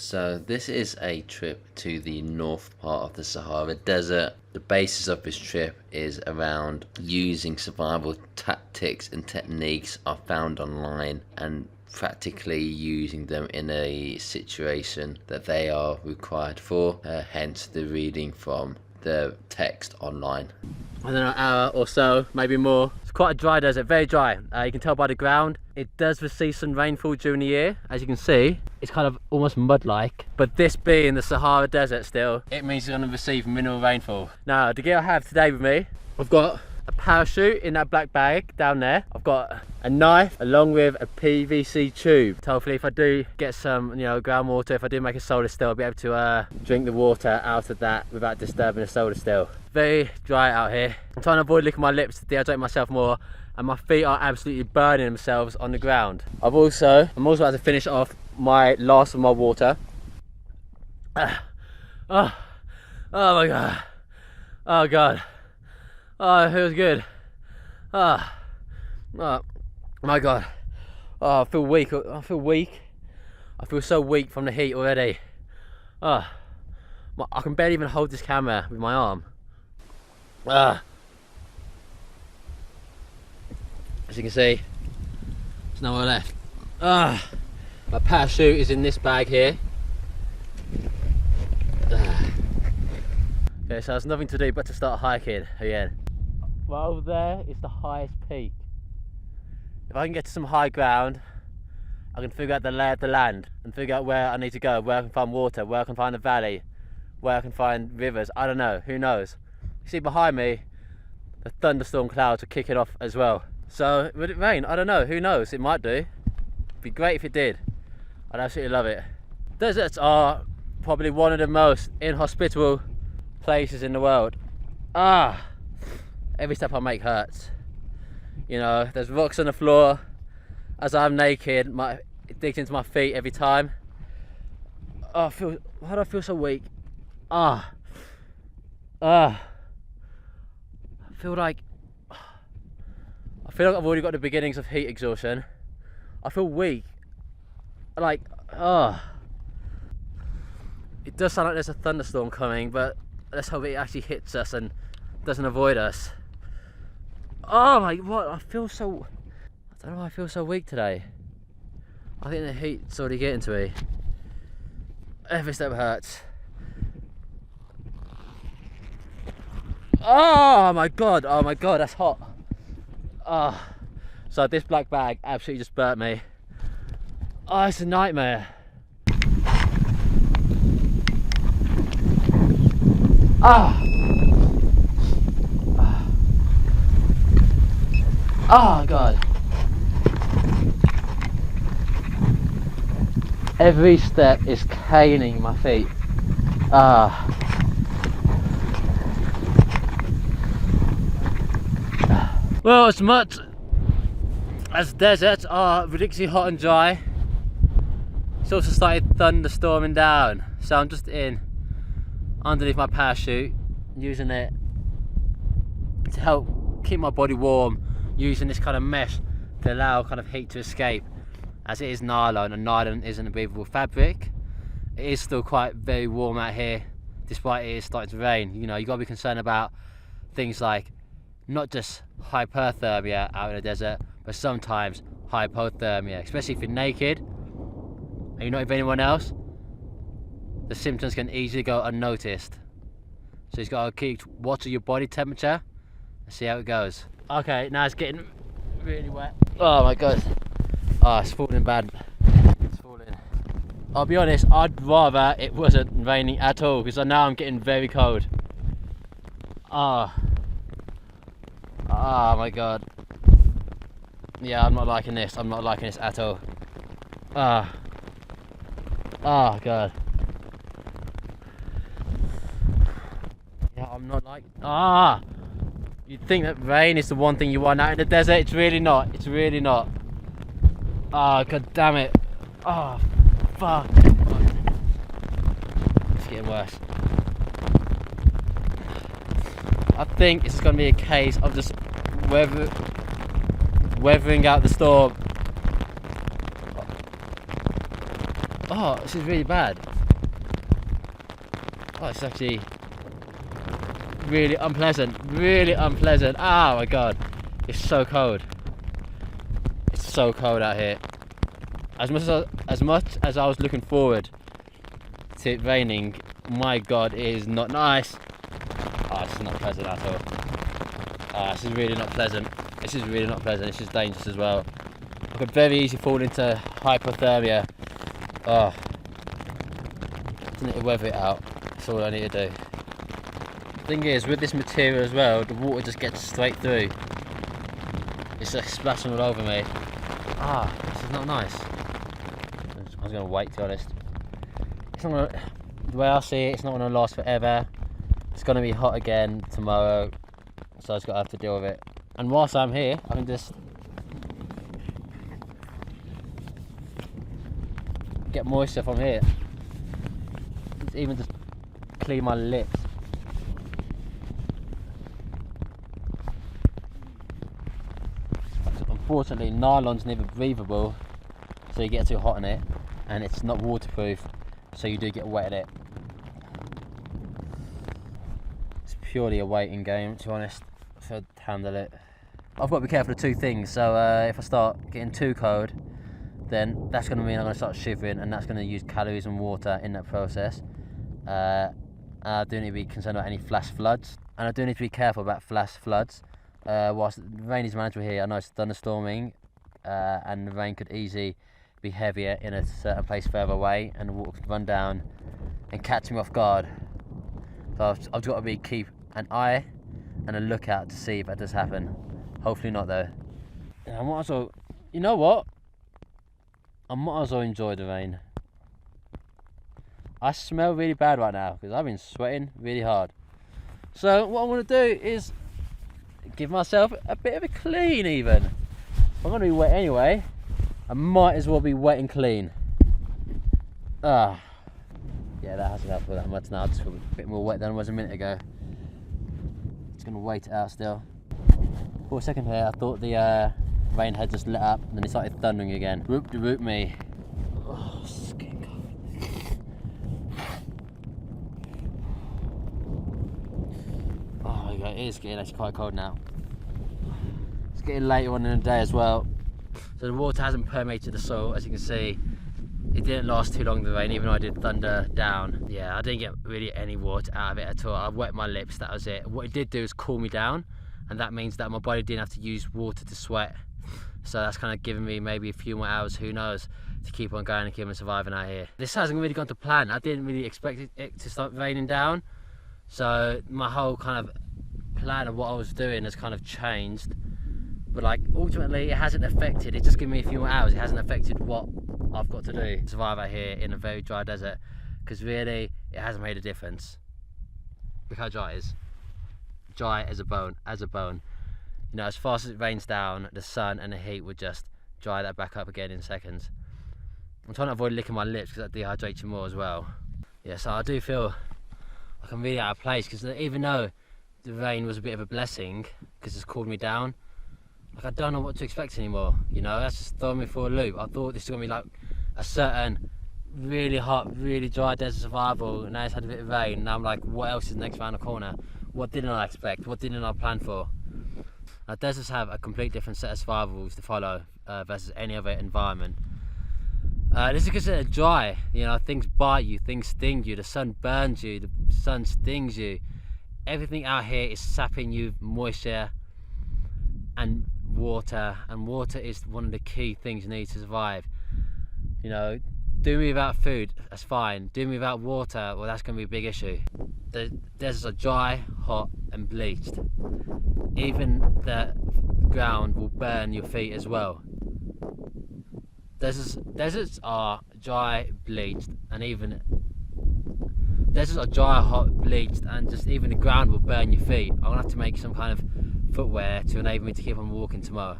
So this is a trip to the north part of the Sahara Desert. The basis of this trip is around using survival tactics and techniques are found online and practically using them in a situation that they are required for, hence the reading from the text online. I don't know, an hour or so, maybe more. It's quite a dry desert, very dry. You can tell by the ground. It does receive some rainfall during the year. As you can see, it's kind of almost mud-like. But this being the Sahara Desert still, it means it's going to receive minimal rainfall. Now, the gear I have today with me, I've got a parachute in that black bag down there. I've got a knife along with a PVC tube. So hopefully if I do get some, groundwater, if I do make a solar still, I'll be able to drink the water out of that without disturbing the solar still. Very dry out here. I'm trying to avoid licking my lips to dehydrate myself more, and my feet are absolutely burning themselves on the ground. I'm also about to finish off my last of my water. Oh my god. Oh god. Oh, it feels good. Oh my god. Oh, I feel weak. I feel so weak from the heat already. I can barely even hold this camera with my arm. As you can see, there's nowhere left. My parachute is in this bag here. Okay, so there's nothing to do but to start hiking again. Right over there is the highest peak. If I can get to some high ground, I can figure out the lay of the land and figure out where I need to go, where I can find water, where I can find a valley, where I can find rivers. I don't know, who knows? You see behind me, the thunderstorm clouds are kicking off as well. So, would it rain? I don't know, who knows? It might do. It'd be great if it did. I'd absolutely love it. Deserts are probably one of the most inhospitable places in the world. Every step I make hurts. There's rocks on the floor. As I'm naked, it digs into my feet every time. Why do I feel so weak? I feel like I've already got the beginnings of heat exhaustion. I feel weak. It does sound like there's a thunderstorm coming, but let's hope it actually hits us and doesn't avoid us. Oh my god, I don't know why I feel so weak today. I think the heat's already getting to me. Every step hurts. Oh my god, that's hot. So this black bag absolutely just burnt me. It's a nightmare. Oh god. Every step is caning my feet. Well, as much as deserts are ridiculously hot and dry, it's also started thunderstorming down. So I'm just underneath my parachute, using it to help keep my body warm, using this kind of mesh to allow kind of heat to escape, as it is nylon, and nylon isn't a breathable fabric. It is still quite very warm out here, despite it is starting to rain. You got to be concerned about things like not just hyperthermia out in the desert, but sometimes hypothermia, especially if you're naked and you're not with anyone else. The symptoms can easily go unnoticed, so you've got to keep watch your body temperature and see how it goes. Okay, now it's getting really wet. Oh my god. It's falling bad. It's falling. I'll be honest, I'd rather it wasn't raining at all, because now I'm getting very cold. Oh my god. Yeah, I'm not liking this. I'm not liking this at all. Oh god. Yeah, I'm not like. You'd think that rain is the one thing you want out in the desert. It's really not. It's really not. God damn it. Fuck. It's getting worse. I think it's going to be a case of just weathering out the storm. Oh, this is really bad. Oh, it's actually really unpleasant. Really unpleasant. Oh my god. It's so cold. It's so cold out here. As much as I was looking forward to it raining, my god, it is not nice. Oh, this is not pleasant at all. Oh, this is really not pleasant. This is really not pleasant. This is dangerous as well. I could very easily fall into hypothermia. Oh, just need to weather it out. That's all I need to do. The thing is, with this material as well, the water just gets straight through. It's like splashing all over me. Ah, this is not nice. I was going to wait, to be honest. It's not gonna, the way I see it, it's not going to last forever. It's going to be hot again tomorrow, so I just got to have to deal with it. And whilst I'm here, I can just get moisture from here. It's even just clean my lips. Unfortunately, nylon's never breathable, so you get too hot in it, and it's not waterproof, so you do get wet in it. It's purely a waiting game, to be honest, to handle it. I've got to be careful of two things. So if I start getting too cold, then that's going to mean I'm going to start shivering, and that's going to use calories and water in that process. I do need to be concerned about any flash floods, and I do need to be careful about flash floods. Whilst the rain is manageable here, I know it's thunderstorming, and the rain could easily be heavier in a certain place further away, and the water could run down and catch me off guard. So I've got to keep an eye and a lookout to see if that does happen. Hopefully not though. I might as well, you know what? I might as well enjoy the rain. I smell really bad right now because I've been sweating really hard. So what I want to do is give myself a bit of a clean even. If I'm going to be wet anyway, I might as well be wet and clean. Yeah, that hasn't helped that much now. I just feel a bit more wet than I was a minute ago. Just going to wait it out still. For a second here, I thought the rain had just let up, and then it started thundering again. Whoop me. Oh, it's getting cold. Oh my god, it is getting actually quite cold now. It's getting later on in the day as well. So the water hasn't permeated the soil, as you can see. It didn't last too long, the rain, even though I did thunder down. Yeah, I didn't get really any water out of it at all. I wet my lips, that was it. What it did do is cool me down, and that means that my body didn't have to use water to sweat. So that's kind of giving me maybe a few more hours, who knows, to keep on going and keep on surviving out here. This hasn't really gone to plan. I didn't really expect it to start raining down. So my whole kind of plan of what I was doing has kind of changed. But like, ultimately it hasn't affected, it's just given me a few more hours. It hasn't affected what I've got to do to survive out here in a very dry desert. Because really, it hasn't made a difference. Look how dry it is. Dry as a bone, You know, as fast as it rains down, the sun and the heat would just dry that back up again in seconds. I'm trying to avoid licking my lips because that dehydrates you more as well. Yeah, so I do feel like I'm really out of place, because even though the rain was a bit of a blessing because it's cooled me down, like I don't know what to expect anymore, you know. That's just throwing me for a loop. I thought this was gonna be like a certain really hot, really dry desert survival, and now it's had a bit of rain. Now I'm like, what else is next round the corner? What didn't I expect? What didn't I plan for? Now, deserts have a complete different set of survival rules to follow versus any other environment. This is considered dry, you know. Things bite you, things sting you, the sun burns you, the sun stings you. Everything out here is sapping you moisture and water is one of the key things you need to survive. You know, do me without food, that's fine. Do me without water, well, that's going to be a big issue. The deserts are dry, hot and bleached. Even the ground will burn your feet as well. Deserts are dry, bleached, and even deserts are dry, hot, bleached, and just even the ground will burn your feet. I'm gonna have to make some kind of footwear to enable me to keep on walking tomorrow.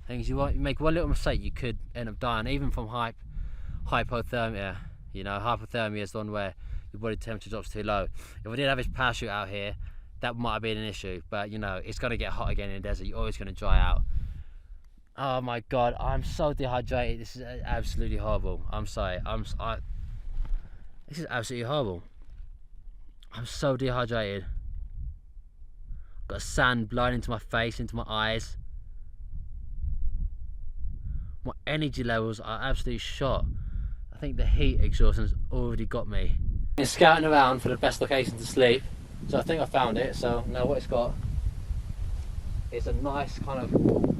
Things you make one little mistake, you could end up dying, even from hypothermia. You know, hypothermia is the one where your body temperature drops too low. If I did have this parachute out here, that might have been an issue, but you know, it's gonna get hot again in the desert. You're always gonna dry out. Oh my god, I'm so dehydrated. This is absolutely horrible. I'm sorry. This is absolutely horrible. I'm so dehydrated. Got sand blowing into my face, into my eyes. My energy levels are absolutely shot. I think the heat exhaustion's already got me. Been scouting around for the best location to sleep, so I think I found it. So now what it's got is a nice kind of wall,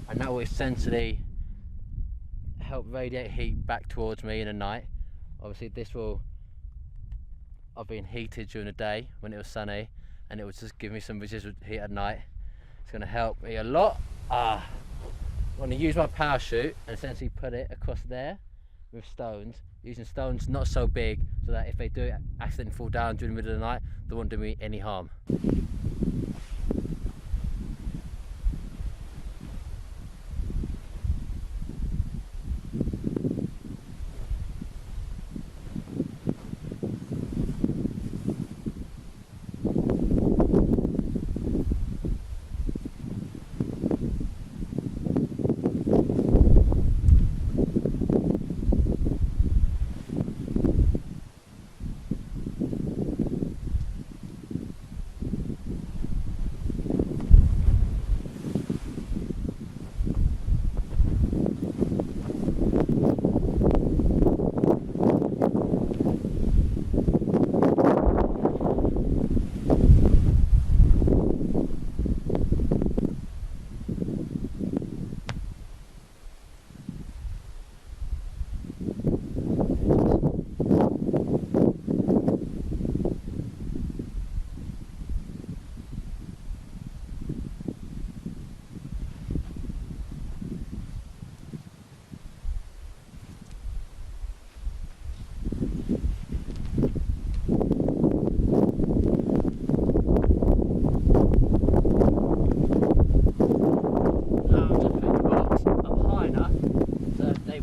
and that will essentially help radiate heat back towards me in the night. Obviously I've been heated during the day when it was sunny, and it will just give me some residual heat at night. It's going to help me a lot. I'm going to use my parachute and essentially put it across there with stones, using stones not so big so that if they do accidentally fall down during the middle of the night, they won't do me any harm.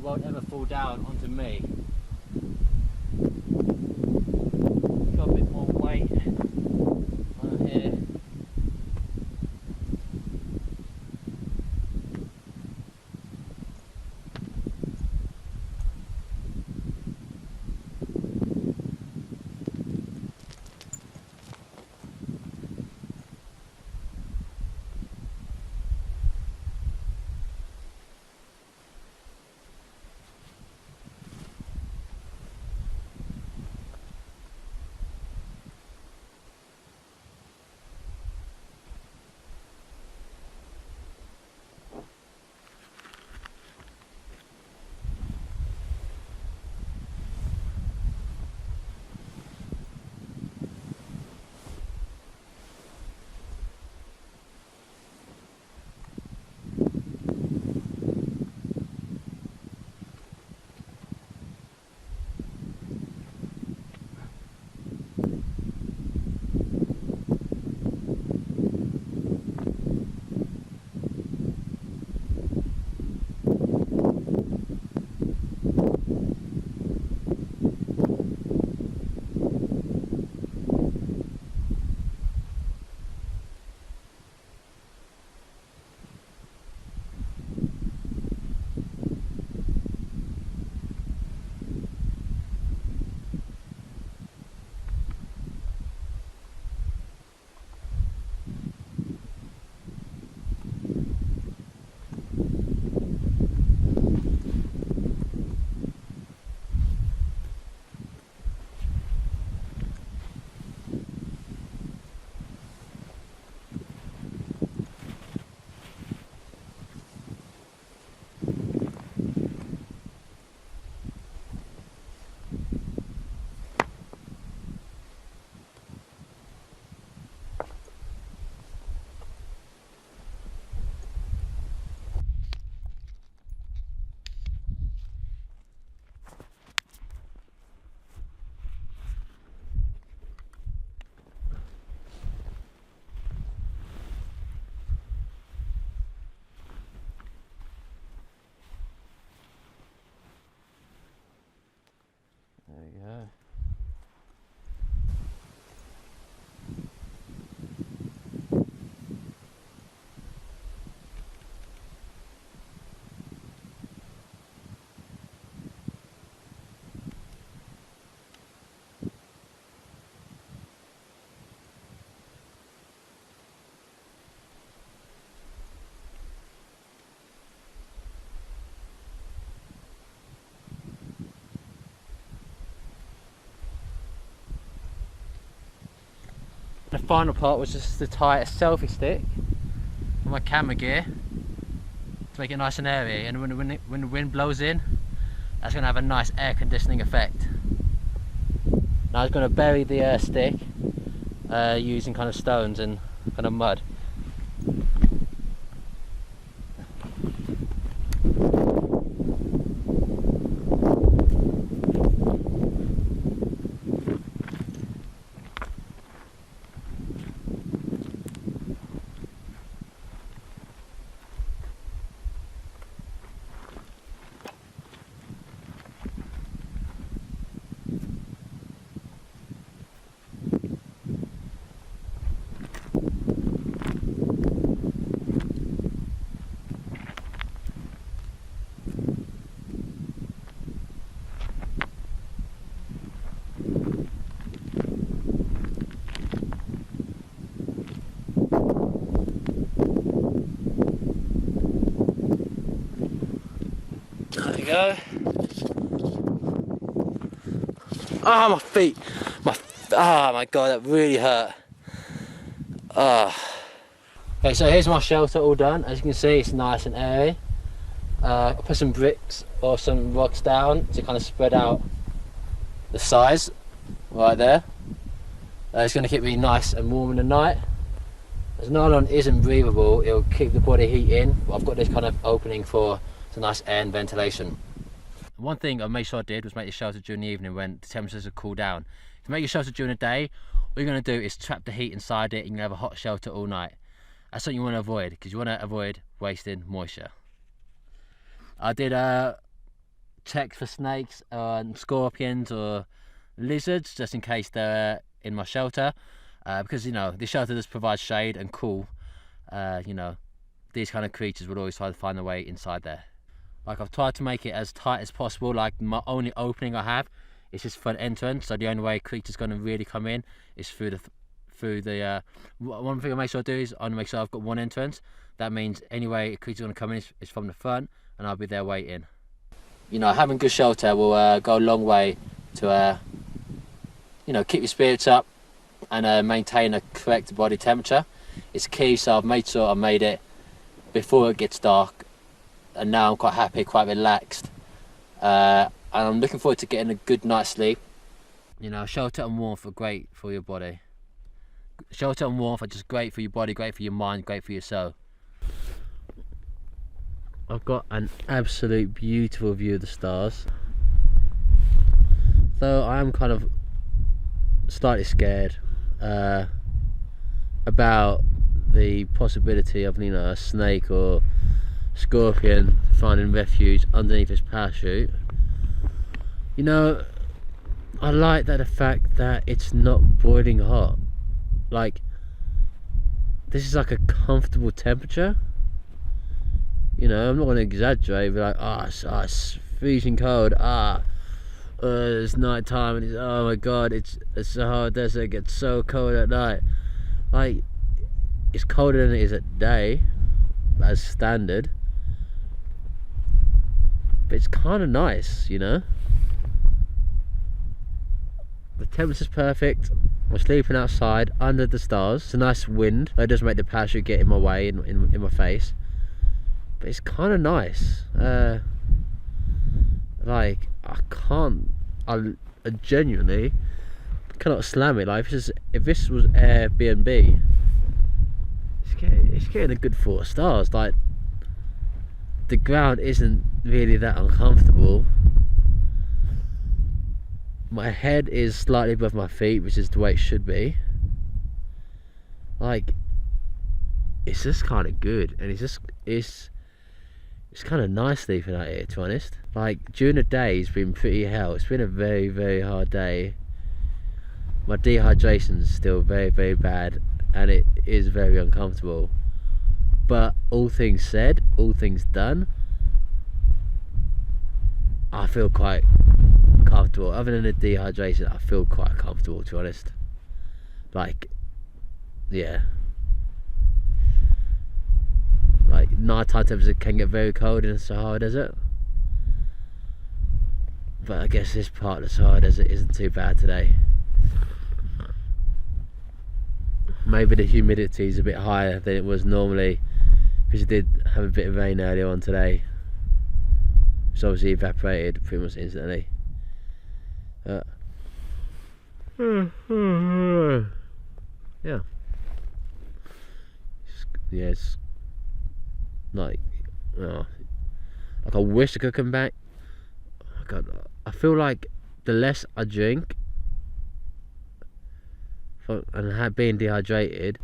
Won't ever fall down onto me. Got a bit more weight on here. final part was just to tie a selfie stick on my camera gear to make it nice and airy, and when the wind blows in, that's going to have a nice air conditioning effect. Now I was going to bury the stick using kind of stones and kind of mud. There we go. Ah, my feet. Oh my god, that really hurt. Okay, so here's my shelter all done. As you can see, it's nice and airy. I put some bricks or some rocks down to kind of spread out the size right there. It's going to keep me nice and warm in the night. As nylon isn't breathable, it'll keep the body heat in, but I've got this kind of opening for some nice air and ventilation. One thing I made sure I did was make the shelter during the evening when the temperatures will cool down. To make your shelter during the day, all you're going to do is trap the heat inside it and you can have a hot shelter all night. That's something you want to avoid, because you want to avoid wasting moisture. I did check for snakes and scorpions or lizards just in case they're in my shelter, because you know, this shelter does provide shade and cool. You know, these kind of creatures would always try to find their way inside there. Like, I've tried to make it as tight as possible. Like, my only opening I have is this front entrance, so the only way creatures going to really come in is through the one thing I make sure I do is I want to make sure I've got one entrance. That means any way a creature's going to come in is from the front, and I'll be there waiting. You know, having good shelter will go a long way to you know, keep your spirits up and maintain a correct body temperature. It's key, so I've made sure I made it before it gets dark, and now I'm quite happy, quite relaxed, and I'm looking forward to getting a good night's sleep. You know, shelter and warmth are great for your body. Shelter and warmth are just great for your body, great for your mind, great for your soul. I've got an absolute beautiful view of the stars, though I am kind of slightly scared about the possibility of, you know, a snake or scorpion finding refuge underneath his parachute. You know, I like that the fact that it's not boiling hot. Like, this is like a comfortable temperature. You know, I'm not going to exaggerate, but like, it's freezing cold. It's night time and oh my god, it's the Sahara desert, it gets so cold at night. Like, it's colder than it is at day, as standard. But it's kind of nice, you know. The temperature's perfect. I'm sleeping outside under the stars. It's a nice wind. That does make the parachute get in my way, in my face. But it's kind of nice. Like, I genuinely cannot slam it. Like, if this was Airbnb, it's getting a good 4 stars. Like, the ground isn't really that uncomfortable. My head is slightly above my feet, which is the way it should be. Like, it's just kind of good, and it's kind of nice sleeping out here, to be honest. Like, during the day it's been pretty hell. It's been a very, very hard day. My dehydration's still very, very bad, and it is very uncomfortable. But all things said, all things done, I feel quite comfortable. Other than the dehydration, I feel quite comfortable, to be honest. Like, yeah. Like, nighttime temperatures can get very cold in the Sahara Desert, but I guess this part of the Sahara Desert isn't too bad today. maybe the humidity is a bit higher than it was normally, because it did have a bit of rain earlier on today, which obviously evaporated pretty much instantly. Yeah. Yeah, it's like, like I wish I could come back. Oh God, I feel like the less I drink and being dehydrated,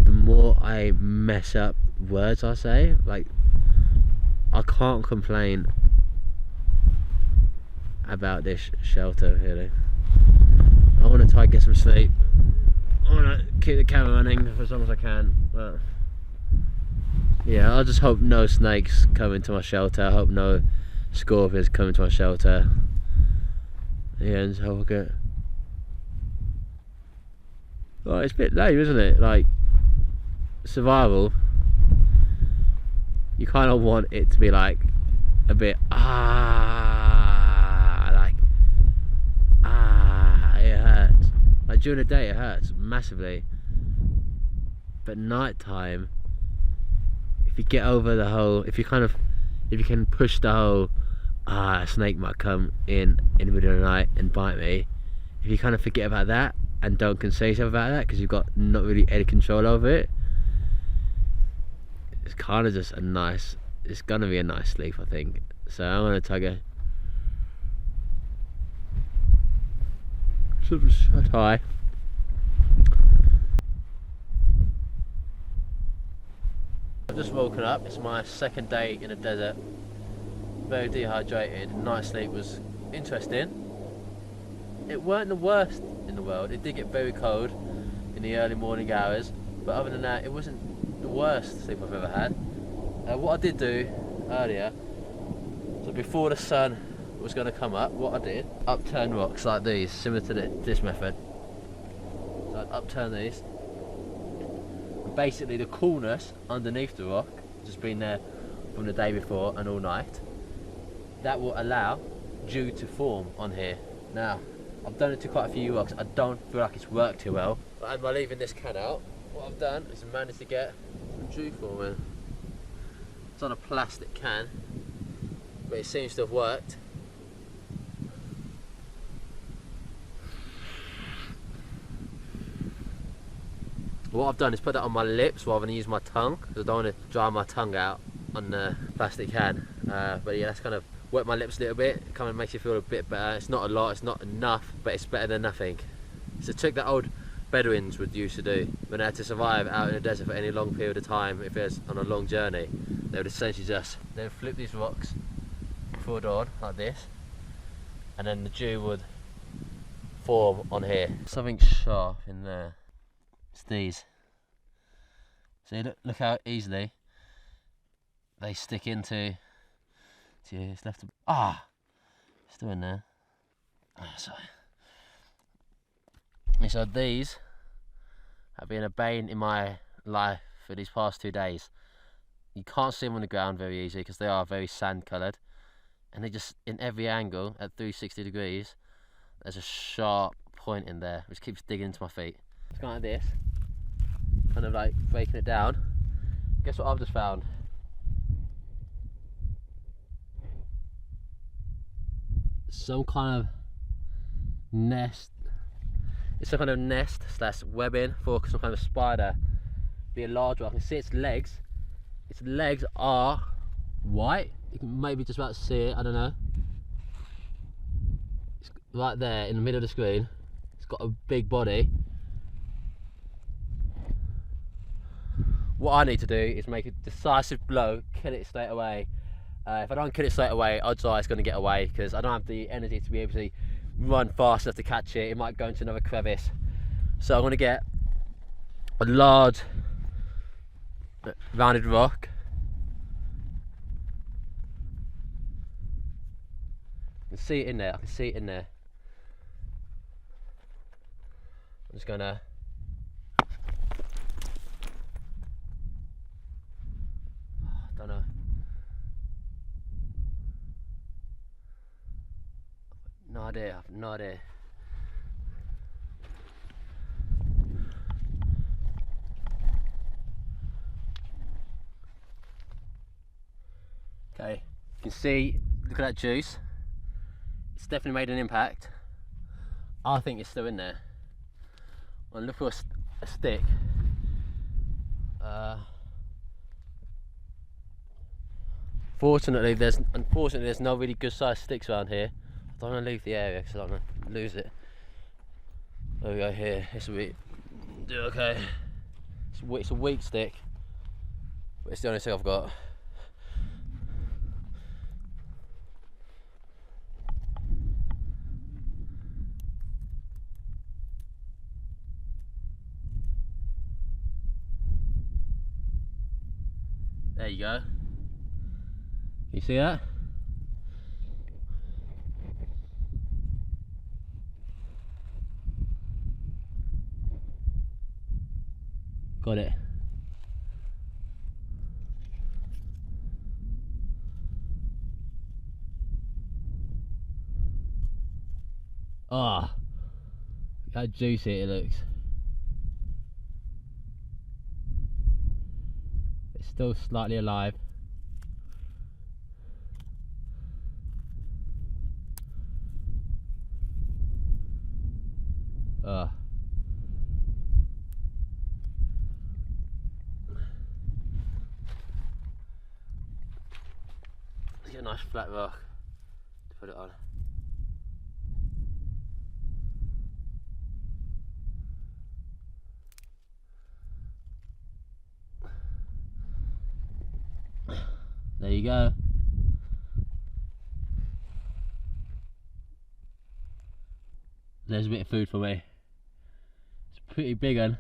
the more I mess up words I say. Like, I can't complain about this shelter really. I want to try and get some sleep. I want to keep the camera running for as long as I can, but yeah, I just hope no snakes come into my shelter. I hope no scorpions come into my shelter. Yeah, and so we'll get. Well, it's a bit lame, isn't it? Like, survival, you kind of want it to be like a bit it hurts. Like during the day it hurts massively, but night time, if you get over the whole, if you can push the whole a snake might come in the middle of the night and bite me, if you kind of forget about that and don't concern yourself about that because you've got not really any control over it, it's kind of just a nice, it's gonna be a nice sleep, I think. So I'm gonna try to shut eye. I've just woken up. It's my second day in the desert. Very dehydrated. Night's sleep was interesting. It weren't the worst in the world. It did get very cold in the early morning hours, but other than that, it wasn't the worst sleep I've ever had. What I did do earlier, so before the sun was going to come up, what I did, upturn rocks like these, similar to this method. So I'd upturn these. And basically the coolness underneath the rock, just been there from the day before and all night, that will allow dew to form on here. Now, I've done it to quite a few rocks. I don't feel like it's worked too well. But by leaving this can out, what I've done is managed to get some dew forming. It's on a plastic can, but it seems to have worked. What I've done is put that on my lips rather than use my tongue, because I don't want to dry my tongue out on the plastic can. But yeah, that's kind of wet my lips a little bit. It kind of makes you feel a bit better. It's not a lot, it's not enough, but it's better than nothing. It's a trick that old Bedouins would used to do when they had to survive out in the desert for any long period of time. If it was on a long journey, they would essentially just flip these rocks before dawn like this, and then the dew would form on here. Something sharp in there. It's these. See, look how easily they stick into. It's left. Still in there. Sorry. And so these have been a bane in my life for these past 2 days. You can't see them on the ground very easily because they are very sand coloured, and they just, in every angle at 360 degrees, there's a sharp point in there which keeps digging into my feet. It's kind of like this, kind of like breaking it down. Guess what I've just found? Some kind of nest. It's some kind of nest slash webbing for some kind of spider. Be a large one. I can see its legs. Its legs are white. You can maybe just about see it. I don't know. It's right there in the middle of the screen. It's got a big body. What I need to do is make a decisive blow, kill it straight away. If I don't kill it straight away, odds are it's going to get away because I don't have the energy to be able to run fast enough to catch it. It might go into another crevice. So I'm going to get a large rounded rock. I can see it in there. I can see it in there. I'm just going to don't know. No idea, I have no idea. Okay, you can see, look at that juice. It's definitely made an impact. I think it's still in there. I'll look for a stick. Unfortunately, there's no really good sized sticks around here. I don't want to leave the area because I don't want to lose it. There we go. Here, this will be okay. It's a weak stick, but it's the only stick I've got. There you go. Can you see that? Got it. Ah, oh, how juicy it looks. It's still slightly alive. Ah. Let's get a nice flat rock to put it on. There you go. There's a bit of food for me. It's a pretty big one.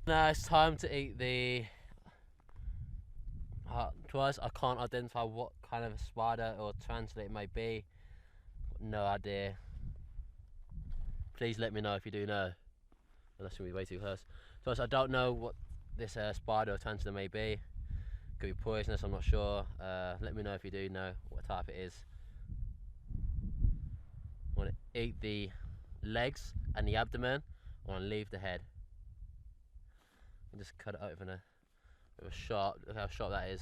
Now it's time to eat the twice. I can't identify what kind of spider or tarantula it may be. No idea. Please let me know if you do know. Unless we'll be way too close. Twice, I don't know what this spider or tarantula may be. Could be poisonous, I'm not sure. Let me know if you do know what type it is. I want to eat the legs and the abdomen. I want to leave the head. And just cut it open with a sharp. Look how sharp that is.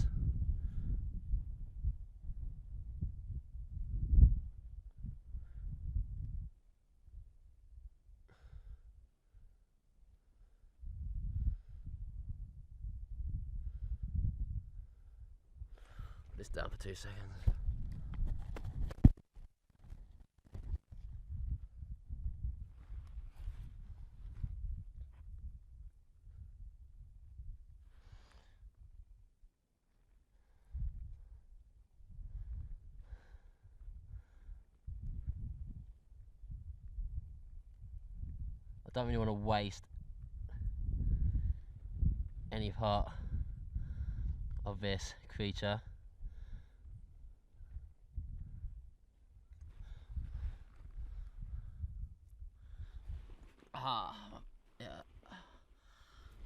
Put this down for 2 seconds. I don't really want to waste any part of this creature. Yeah.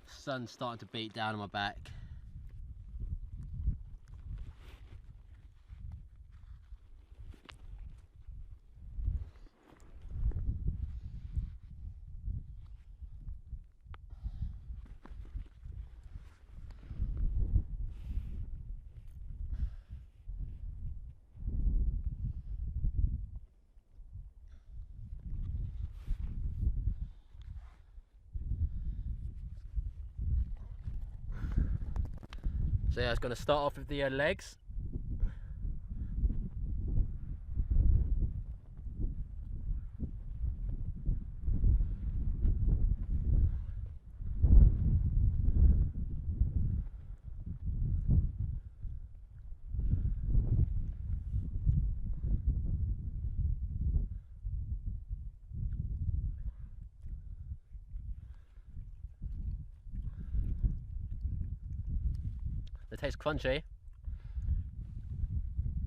Sun's starting to beat down on my back. So yeah, I was going to start off with the legs. It tastes crunchy.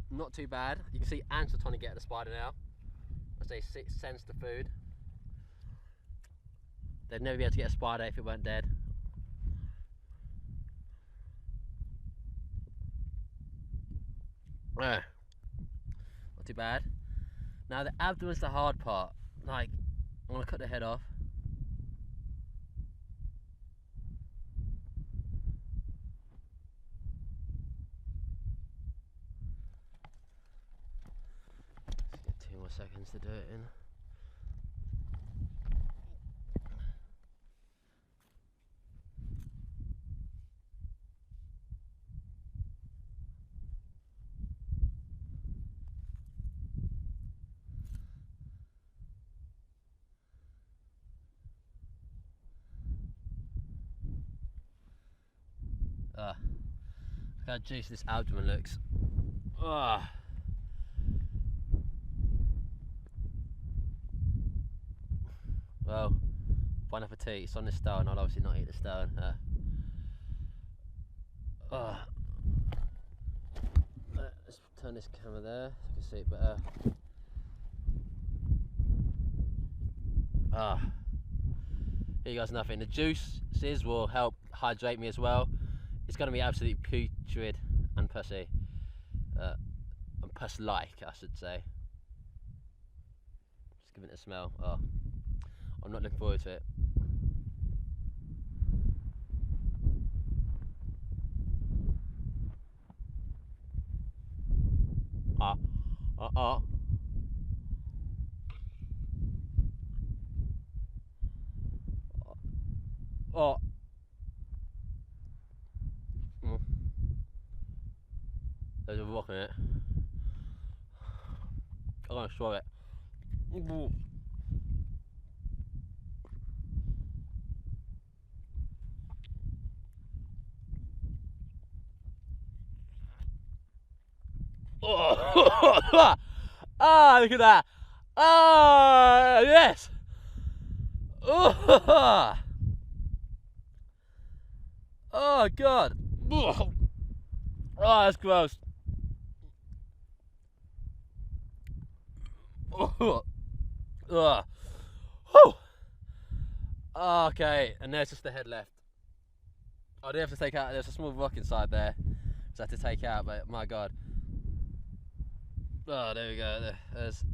Not too bad. You can see ants are trying to get at the spider now as they sense the food. They'd never be able to get a spider if it weren't dead. Not too bad. Now the abdomen's the hard part. Like, I want to cut the head off. Let's get 2 more seconds to do it in. Look how juicy this abdomen looks. Well, bon appetit. It's on the stone. I'll obviously not eat the stone. Let's turn this camera there so you can see it better. Here you guys, nothing. The juices will help hydrate me as well. It's going to be absolutely putrid and pussy. And puss-like, I should say. Just giving it a smell. I'm not looking forward to it. There's a rock in it. I'm gonna swallow it. Look at that. Yes. Oh God. That's gross. Okay, and there's just the head left. I do have to take out, there's a small rock inside there, so I have to take out, but my God. There we go, there's...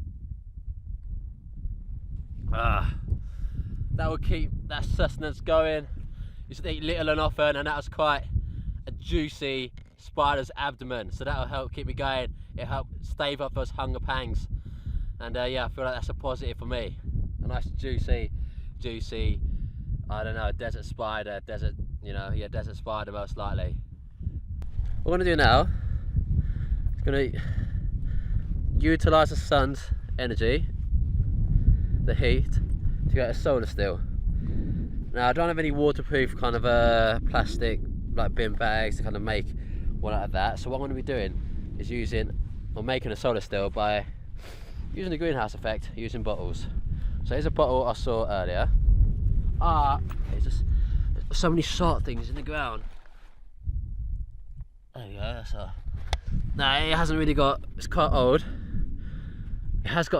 that will keep that sustenance going. You should eat little and often, and that was quite a juicy spider's abdomen, so that'll help keep me going. It'll help stave up those hunger pangs. And yeah, I feel like that's a positive for me. A nice juicy, I don't know, desert spider, desert spider most likely. What we're gonna do now is gonna utilise the sun's energy, the heat, to get a solar steel. Now I don't have any waterproof kind of plastic like bin bags to kind of make one out of that. So what I'm gonna be doing is making a solar steel by using the greenhouse effect, using bottles. So here's a bottle I saw earlier. It's just there's so many sharp things in the ground. There you go, that's Now it hasn't really got, it's quite old. It hasn't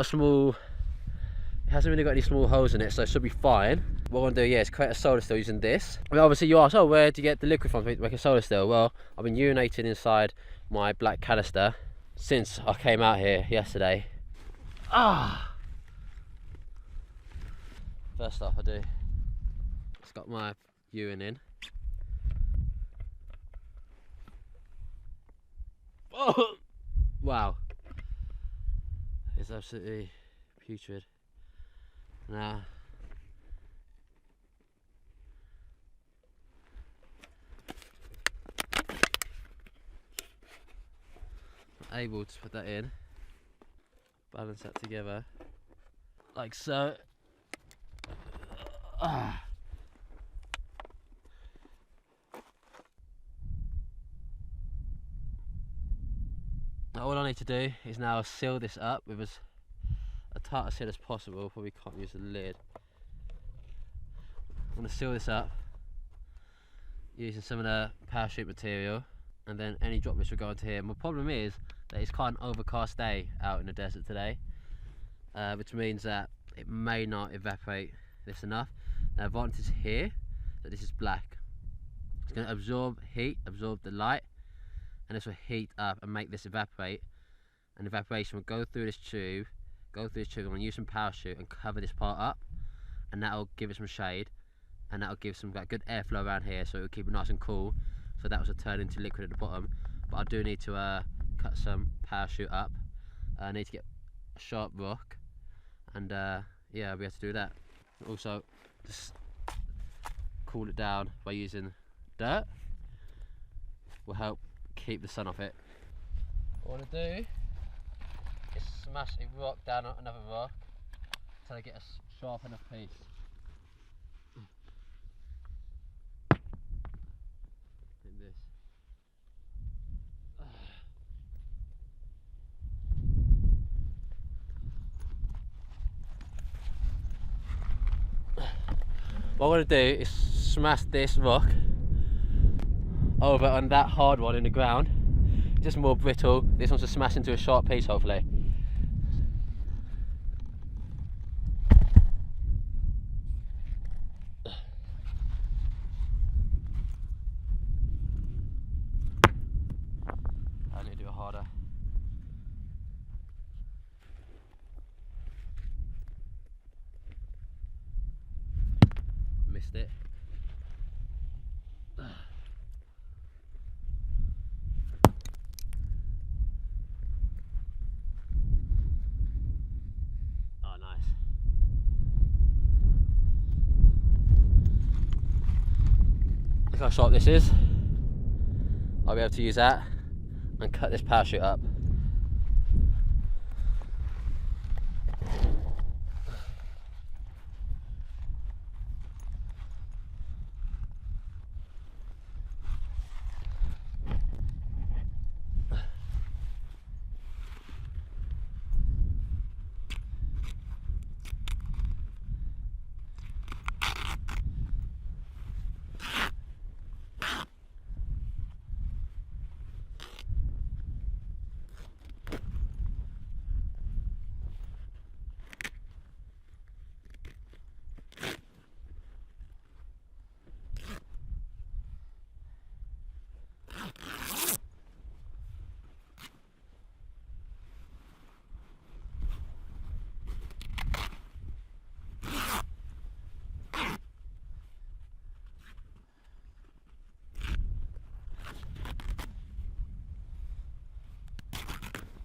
really got any small holes in it, so it should be fine. What I'm gonna do, is create a solar steel using this. I mean, obviously you ask, where do you get the liquid from to make a solar steel? Well, I've been urinating inside my black canister since I came out here yesterday. First off, it's got my urine in. Wow, it's absolutely putrid. Now, I'm able to put that in, balance that together, like so. Now all I need to do is now seal this up with as tight a seal as possible. Probably can't use the lid. I'm going to seal this up using some of the parachute material, and then any droplets will go into here. My problem is that it's quite an overcast day out in the desert today, which means that it may not evaporate this enough. The advantage here that this is black. It's going to absorb heat, absorb the light, and this will heat up and make this evaporate. And evaporation will go through this tube, I'm going to use some parachute and cover this part up, and that'll give it some shade, and that'll give some good airflow around here, so it'll keep it nice and cool, so that will turn into liquid at the bottom. But I do need to cut some parachute up. I need to get a sharp rock, and yeah, I'll be able to do that. Also, just cool it down by using dirt will help keep the sun off it. What I want to do is smash a rock down on another rock until I get a sharp enough piece. Like this. What I want to do is smash this rock over on that hard one in the ground. It's just more brittle. This one's to smash into a sharp piece, hopefully. I need to do it harder. Missed it. Oh, nice. Look how sharp this is. I'll be able to use that and cut this parachute up.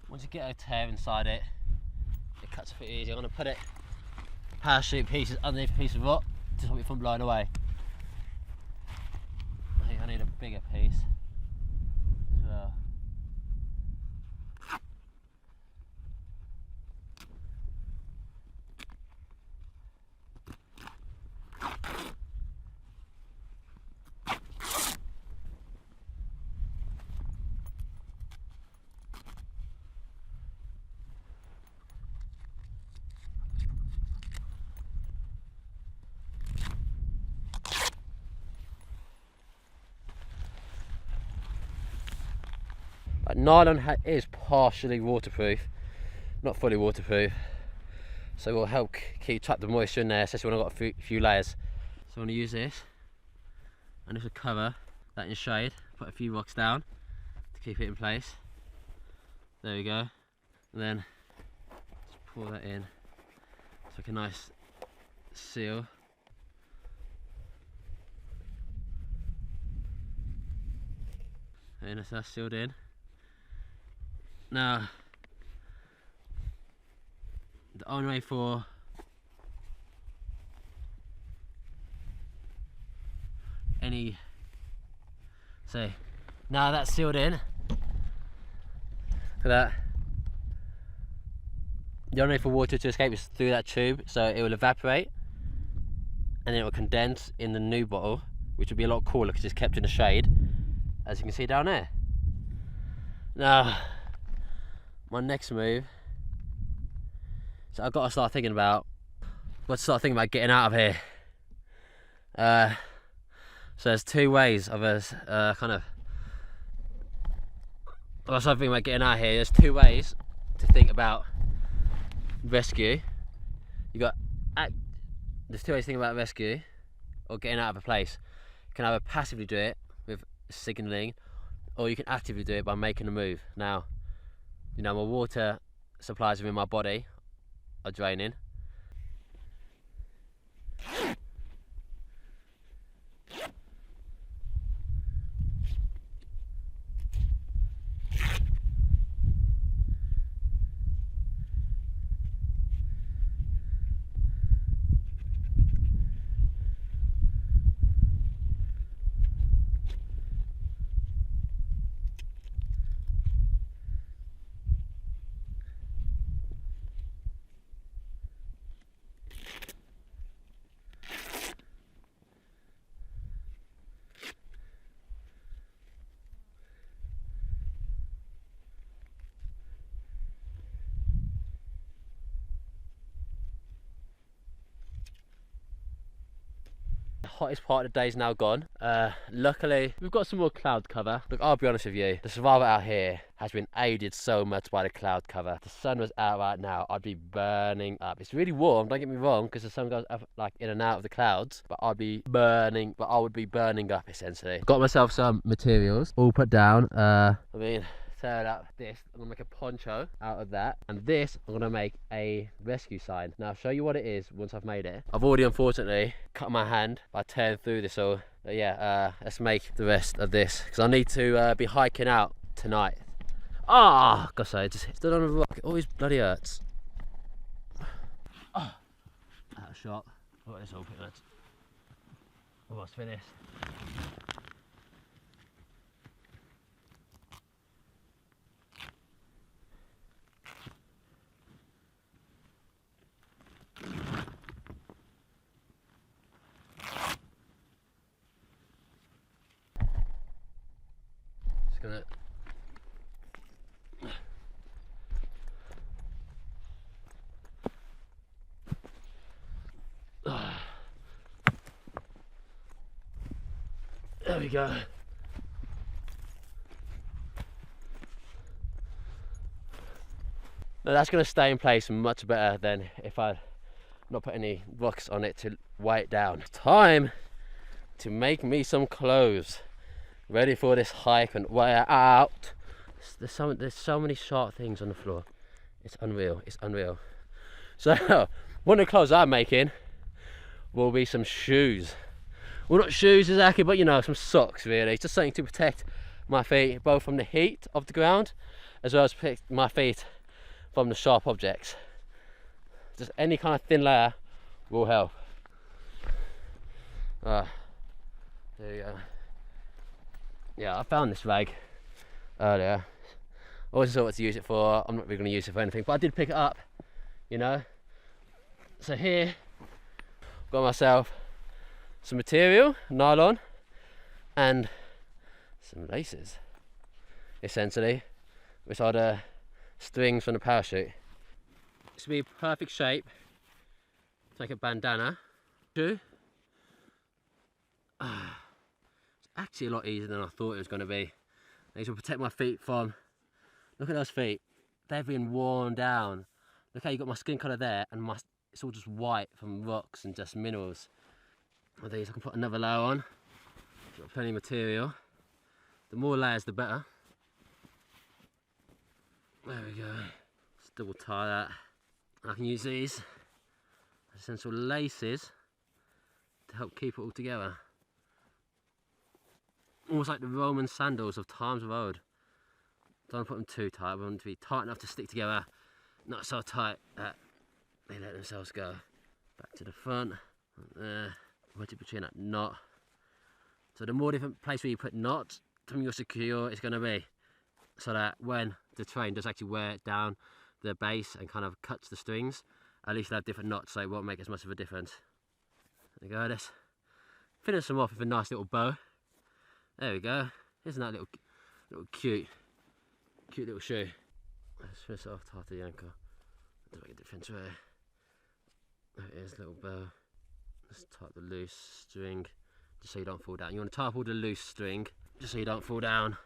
Once you get a tear inside it, it cuts a bit easy. I'm going to put it parachute pieces underneath a piece of rock to stop it from blowing away. I think I need a bigger piece as well. Nylon is partially waterproof, not fully waterproof, so it will help trap the moisture in there, especially when I've got a few layers. So I'm going to use this, and this will cover that in shade, put a few rocks down to keep it in place. There we go, and then just pour that in, it's like a nice seal. And that's sealed in. Now, the only way for any, say, now that's sealed in, for that, the only way for water to escape is through that tube, so it will evaporate and then it will condense in the new bottle, which will be a lot cooler because it's kept in the shade, as you can see down there. Now, my next move, so I've got to start thinking about getting out of here. So there's two ways of us I've got to start thinking about getting out of here. There's two ways to think about rescue. There's two ways to think about rescue. or getting out of a place. You can either passively do it with signalling, or you can actively do it by making a move. Now, you know, my water supplies within my body are draining. The hottest part of the day is now gone. Luckily, we've got some more cloud cover. Look, I'll be honest with you, the survival out here has been aided so much by the cloud cover. If the sun was out right now, I'd be burning up. It's really warm, don't get me wrong, because the sun goes up, like in and out of the clouds, but I would be burning up essentially. Got myself some materials all put down. Turn up this, I'm gonna make a poncho out of that, and this I'm gonna make a rescue sign. Now I'll show you what it is once I've made it. I've already unfortunately cut my hand by tearing through this all, but yeah, let's make the rest of this, because I need to be hiking out tonight. Ah, gosh, I just stood on a rock, it always bloody hurts. Out of shot. Look at this all pretty much almost finished. Gonna there we go. Now that's going to stay in place much better than if I'd not put any rocks on it to weigh it down. Time to make me some clothes. Ready for this hike and wear out. There's so many sharp things on the floor. It's unreal, it's unreal. So, one of the clothes I'm making will be some shoes. Well, not shoes exactly, but you know, some socks really. Just something to protect my feet, both from the heat of the ground, as well as protect my feet from the sharp objects. Just any kind of thin layer will help. There you go. Yeah, I found this rag earlier. I wasn't sure what to use it for. I'm not really going to use it for anything, but I did pick it up, you know. So here, got myself some material, nylon, and some laces, essentially, which are the strings from the parachute. This would be a perfect shape to make a bandana. Actually a lot easier than I thought it was going to be. These will protect my feet from, look at those feet, they've been worn down. Look how you got my skin colour there, and it's all just white from rocks and just minerals. With these I can put another layer on, got plenty of material. The more layers the better. There we go, just double tie that. I can use these as essential laces to help keep it all together. Almost like the Roman sandals of times of old. Don't put them too tight, we want them to be tight enough to stick together, not so tight that they let themselves go. Back to the front, there, wedge it between that knot. So the more different place where you put knots, the more secure it's going to be. So that when the train does actually wear it down the base and kind of cuts the strings, at least they'll have different knots, so it won't make as much of a difference. There we go, let's finish them off with a nice little bow. There we go. Isn't that little cute little shoe? Let's finish it off, tie to the ankle. Does make a difference there. There it is, little bow. Let's tie up the loose string, just so you don't fall down. You want to tie up all the loose string, just so you don't fall down.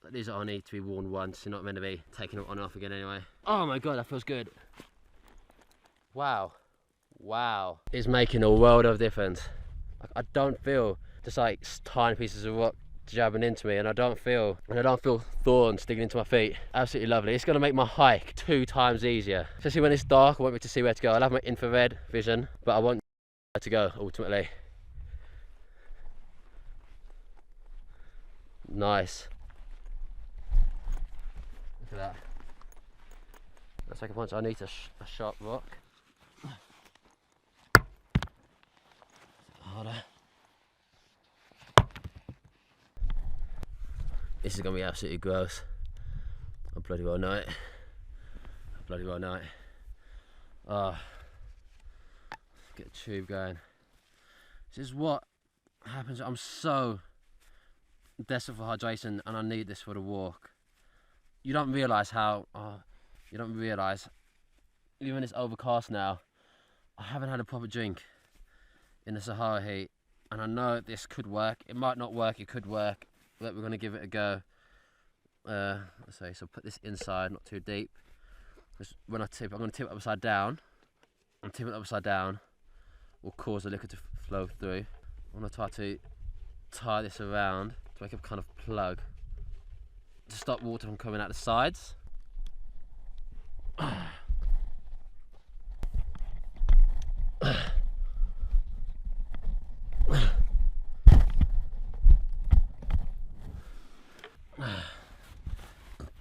But these are only to be worn once, you're not meant to be taking them on and off again anyway. Oh my god, that feels good. Wow. Wow. It's making a world of difference. Like, I don't feel just like tiny pieces of rock jabbing into me, and I don't feel thorns digging into my feet. Absolutely lovely. It's going to make my hike 2 times easier, especially when it's dark. I won't be able to see where to go. I'll have my infrared vision, but I want where to go ultimately. Nice. Look at that. Looks like a bunch. I need a sharp rock. Harder. This is gonna be absolutely gross. I bloody well know it. I bloody well know it. Oh, get the tube going. This is what happens. I'm so desperate for hydration, and I need this for the walk. You don't realise how. You don't realise. Even when it's overcast now, I haven't had a proper drink in the Sahara heat, and I know this could work. It might not work. It could work. But we're going to give it a go. Let's say, so put this inside, not too deep. Just when I tip, I'm going to tip it upside down. And tip it upside down will cause the liquid to flow through. I'm going to try to tie this around to make a kind of plug to stop water from coming out the sides.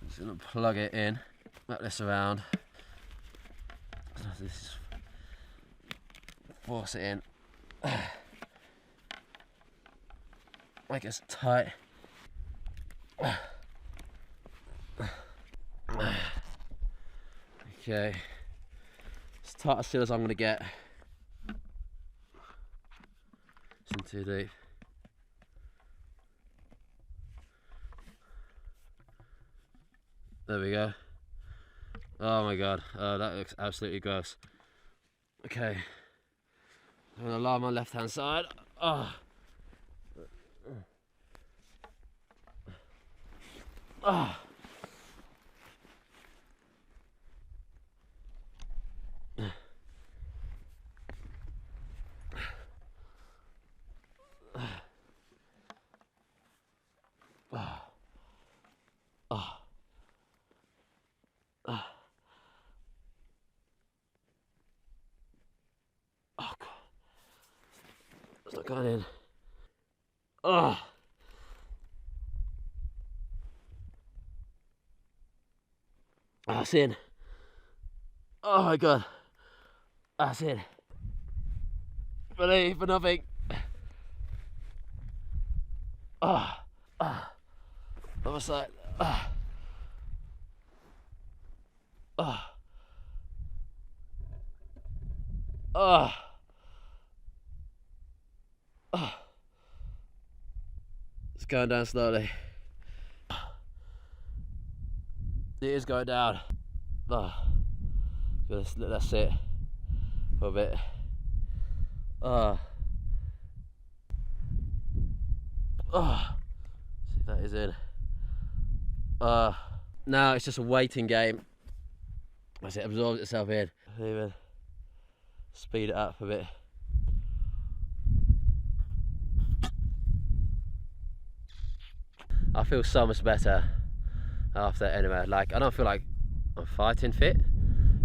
Just gonna plug it in, wrap this around. This, force it in. Make it tight. Okay, as tight as still as I'm gonna get. It's in too deep. There we go. Oh my god, oh, that looks absolutely gross. Okay, I'm gonna lie on my left hand side. Oh. Oh. Oh god, it's not going in. Oh, that's in. Oh my god, that's in. Believe for nothing. Other side. It's going down slowly. It is going down. Let's sit for a bit. See, that is in. Now it's just a waiting game as it absorbs itself in. Even speed it up a bit. I feel so much better after anyway. Like, I don't feel like I'm fighting fit,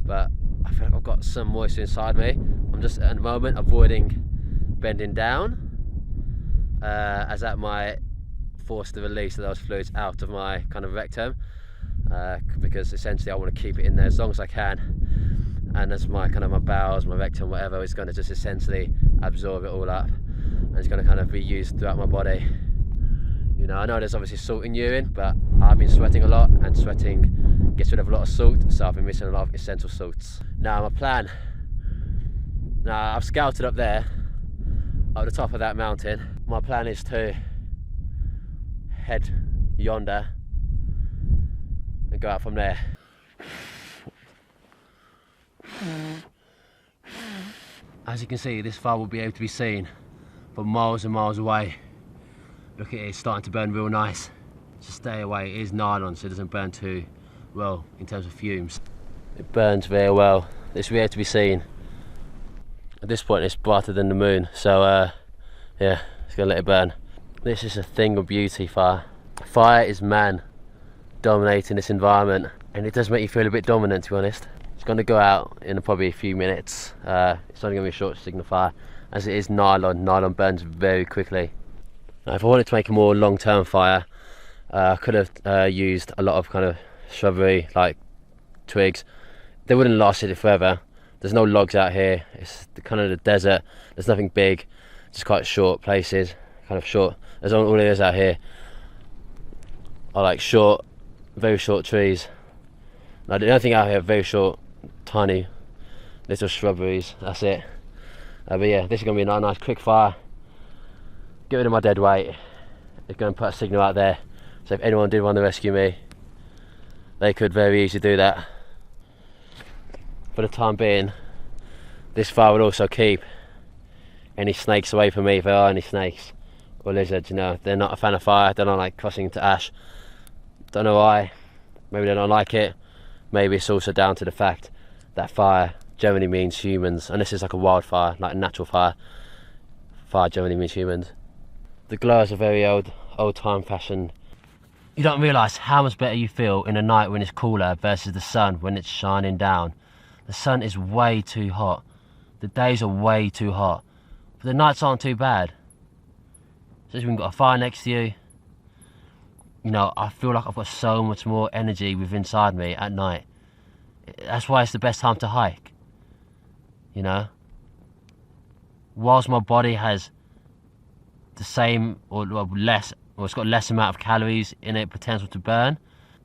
but I feel like I've got some moisture inside me. I'm just at the moment avoiding bending down, as that might force the release of those fluids out of my kind of rectum, because essentially I want to keep it in there as long as I can, and as my kind of my bowels, my rectum, whatever, is going to just essentially absorb it all up, and it's going to kind of be used throughout my body. You know, I know there's obviously salt in urine, but I've been sweating a lot, and sweating gets rid of a lot of salt, so I've been missing a lot of essential salts. Now my plan, now I've scouted up there, up the top of that mountain. My plan is to head yonder and go out from there. As you can see, this fire will be able to be seen from miles and miles away. Look at it, it's starting to burn real nice. So stay away. It is nylon, so it doesn't burn too well in terms of fumes. It burns very well. This will be able to be seen. At this point it's brighter than the moon, so Yeah, just gonna let it burn. This is a thing of beauty, fire. Fire is man dominating this environment, and it does make you feel a bit dominant, to be honest. It's gonna go out in probably a few minutes. It's only gonna be a short signal fire, as it is nylon. Nylon burns very quickly. Now, if I wanted to make a more long-term fire, I could have used a lot of kind of shrubbery, like twigs. They wouldn't last it forever. There's no logs out here. It's kind of the desert. There's nothing big, just quite short places, kind of short. There's all it is out here are like short, very short trees. Now the only thing out here are very short, tiny little shrubberies. That's it. But yeah, this is gonna be a nice quick fire. Get rid of my dead weight. It's gonna put a signal out there. So if anyone did want to rescue me, they could very easily do that. For the time being, this fire will also keep any snakes away from me, if there are any snakes or lizards. You know, they're not a fan of fire. They don't like crossing into ash. Don't know why. Maybe they don't like it. Maybe it's also down to the fact that fire generally means humans, and this is like a wildfire, like a natural fire. Fire generally means humans. The glow is a very old time fashioned. You don't realise how much better you feel in the night when it's cooler versus the sun when it's shining down. The sun is way too hot. The days are way too hot. But the nights aren't too bad. Especially when you've got a fire next to you. You know, I feel like I've got so much more energy within inside me at night. That's why it's the best time to hike. You know? Whilst my body has the same or less, or it's got less amount of calories in it, potential to burn,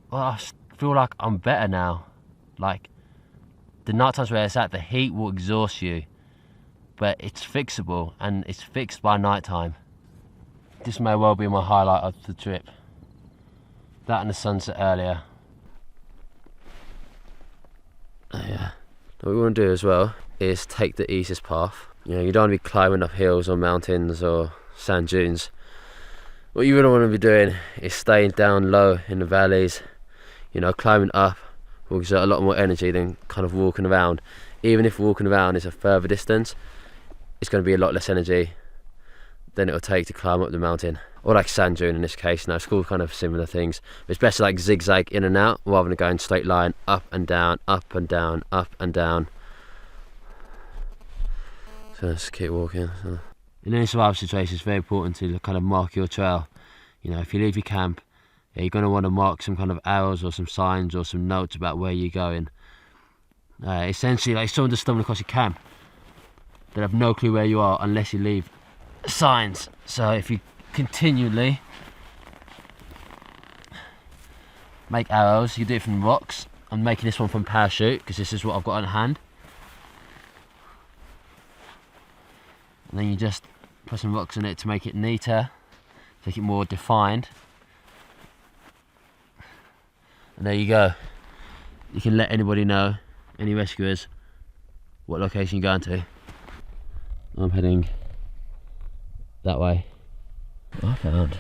well, I feel like I'm better now. Like, the night times where it's at, the heat will exhaust you, but it's fixable, and it's fixed by night time. This may well be my highlight of the trip. That and the sunset earlier. Oh yeah. What we want to do as well is take the easiest path. You know, you don't want to be climbing up hills or mountains or sand dunes. What you really want to be doing is staying down low in the valleys. You know, climbing up will exert a lot more energy than kind of walking around. Even if walking around is a further distance, it's going to be a lot less energy than it'll take to climb up the mountain. Or like sand dune in this case. Now, it's all kind of similar things. But it's better to like zigzag in and out rather than going straight line, up and down, up and down, up and down. So let's keep walking. In any survival situation, it's very important to kind of mark your trail. You know, if you leave your camp, yeah, you're going to want to mark some kind of arrows or some signs or some notes about where you're going. Essentially, like someone just stumbled across your camp, they'll have no clue where you are unless you leave signs. So if you continually make arrows, you do it from rocks. I'm making this one from parachute because this is what I've got on hand. And then you just put some rocks in it to make it neater, make it more defined. And there you go. You can let anybody know, any rescuers, what location you're going to. I'm heading that way. I found.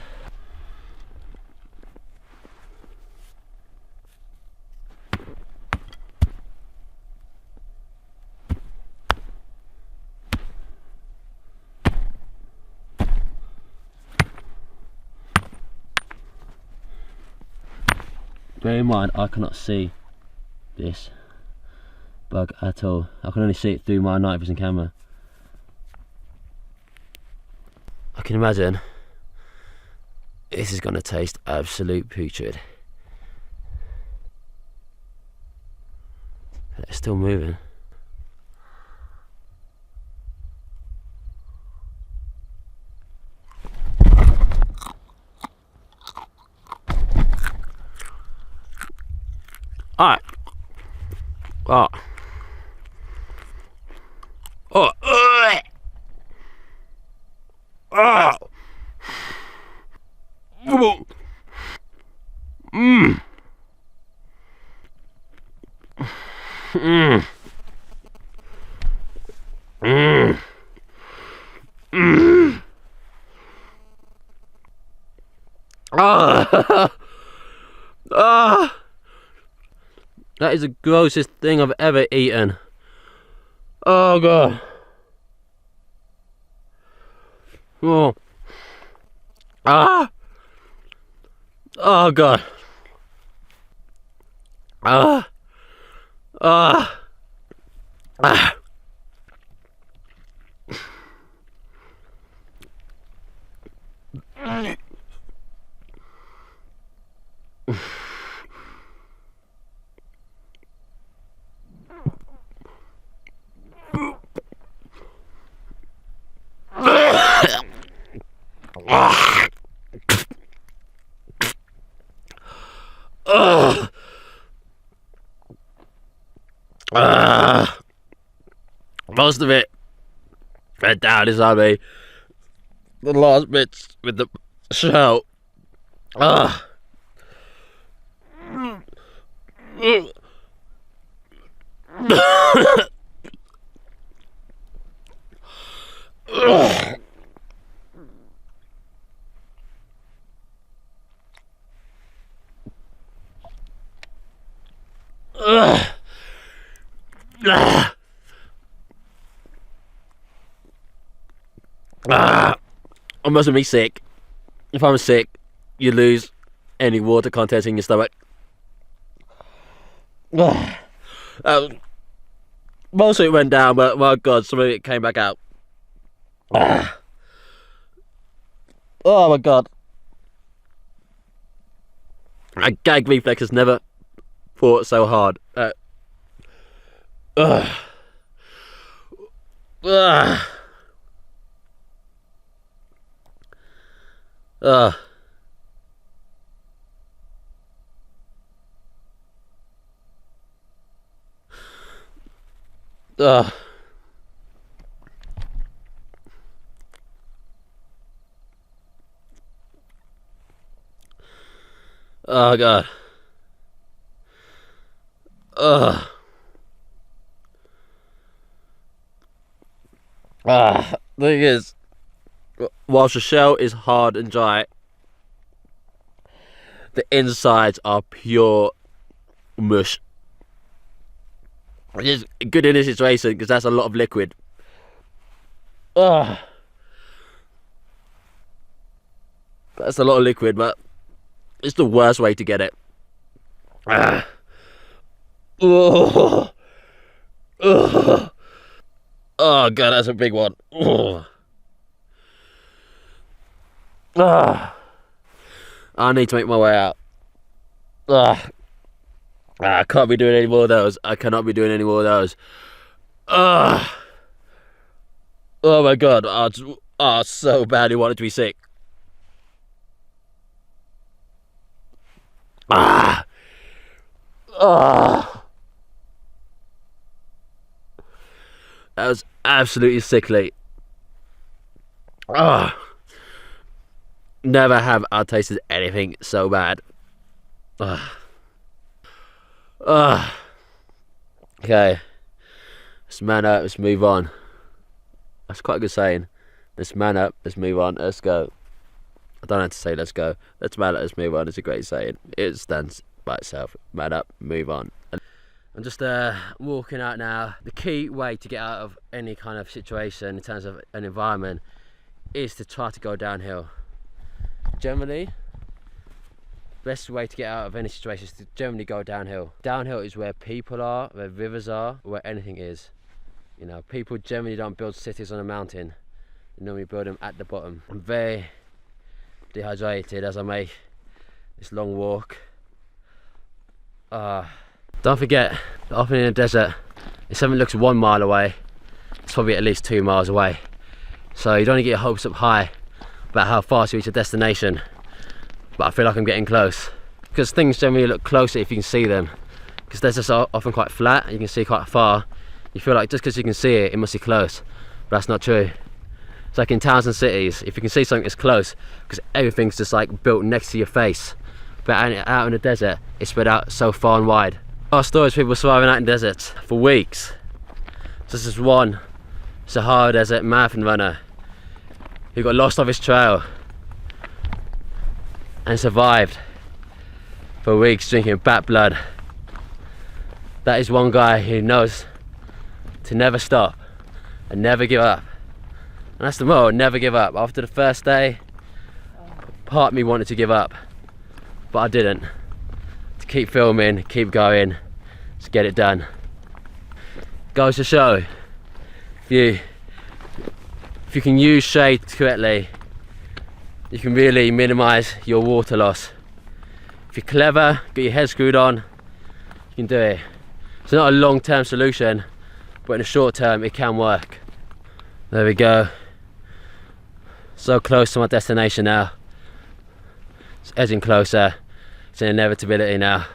Bear in mind, I cannot see this bug at all. I can only see it through my night vision camera. I can imagine this is going to taste absolute putrid. It's still moving. Alright. Oh. Oh. Oh. Mmm. Mmm. Mmm. Mmm. Ah. Ah. That is the grossest thing I've ever eaten. Oh god. Oh. Ah. Oh god. Ah. Ah. Ah. Most of it went down inside me. The last bits with the shell. I mustn't be sick. If I'm sick, you lose any water content in your stomach. Most of it went down, but my god, some of it came back out. Oh my god. My gag reflex has never fought so hard. Oh god. The thing is, whilst the shell is hard and dry, the insides are pure mush. Which is good in this situation because that's a lot of liquid. That's a lot of liquid, but it's the worst way to get it. Oh god, that's a big one. I need to make my way out. I can't be doing any more of those. I cannot be doing any more of those. Oh my god, I so badly wanted to be sick. That was absolutely sickly. Never have I tasted anything so bad. Okay, let's man up, let's move on. That's quite a good saying. Let's man up, let's move on, let's go. I don't have to say let's go. Let's man up, let's move on. It's a great saying. It stands by itself. Man up, move on. I'm just walking out now. The key way to get out of any kind of situation in terms of an environment is to try to go downhill. Generally, best way to get out of any situation is to generally go downhill. Downhill is where people are, where rivers are, where anything is. You know, people generally don't build cities on a mountain. They normally build them at the bottom. I'm very dehydrated as I make this long walk. Don't forget, often in the desert, if something looks 1 mile away, it's probably at least 2 miles away. So you don't want to get your hopes up high about how fast you reach your destination. But I feel like I'm getting close. Because things generally look closer if you can see them. Because deserts are often quite flat and you can see quite far. You feel like just because you can see it, it must be close. But that's not true. It's like in towns and cities, if you can see something, it's close. Because everything's just like built next to your face. But out in the desert, it's spread out so far and wide. Our stories, people surviving out in deserts for weeks. So this is one Sahara desert marathon runner who got lost off his trail and survived for weeks drinking bat blood. That is one guy who knows to never stop and never give up And that's the motto, never give up. After the first day, part of me wanted to give up, but I didn't. To keep filming, keep going, to get it done. Goes to show, if you can use shade correctly, you can really minimise your water loss. If you're clever, get your head screwed on, you can do it. It's not a long-term solution, but in the short term it can work. There we go. So close to my destination now. It's edging closer. It's an inevitability now.